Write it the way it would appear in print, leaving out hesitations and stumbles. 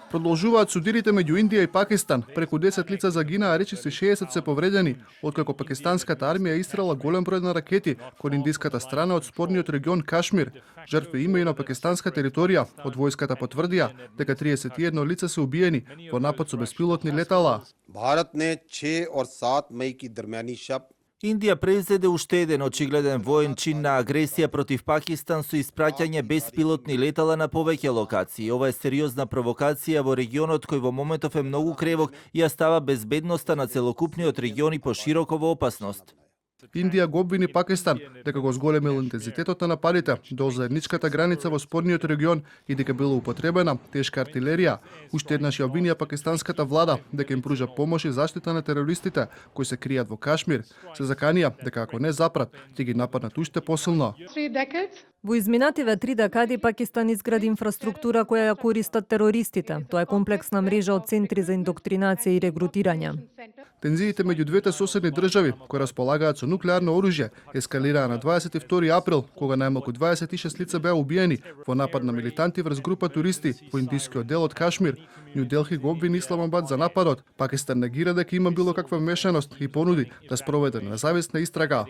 Продолжуваат судирите меѓу Индија и Пакистан. Преку 10 лица загинаа, речиси 60 се повредени, откако пакистанската армија истрела голем број на ракети кон индиската страна од спорниот регион Кашмир. Жртви има и на пакистанска територија. Од војската потврдија дека 31 лица се убиени во напад со беспилотни летала. भारत ने 6 और 7 मई की दरमियानी शब Индија произведе уште еден очигледен воен чин на агресија против Пакистан со испраќање беспилотни летала на повеќе локации. Ова е сериозна провокација во регионот кој во моментов е многу кревок и ја става безбедноста на целокупниот регион и пошироко во опасност. Индија го обвини Пакистан дека го зголемил интензитетот на нападите до заедничката граница во спорниот регион и дека била употребена тешка артилерија. Уште еднаш ја обвинија пакистанската влада дека им пружа помош и заштита на терористите кои се кријат во Кашмир. Се заканија дека ако не запрат, ќе ги нападнат уште посилно. Во изминативе 3 декади Пакистан изгради инфраструктура која ја користат терористите. Тоа е комплексна мрежа од центри за индоктринација и регрутирање. Тензиите меѓу двете соседни држави, кои располагаат со нуклеарно оружје, ескалираа на 22 април, кога најмалку 26 лица беа убиени во напад на милитанти врз група туристи во индискиот дел од Кашмир. Нью Делхи го обвини Исламабад за нападот. Пакистан негира дека има било каква вмешаност и понуди да спроведе независна истрага.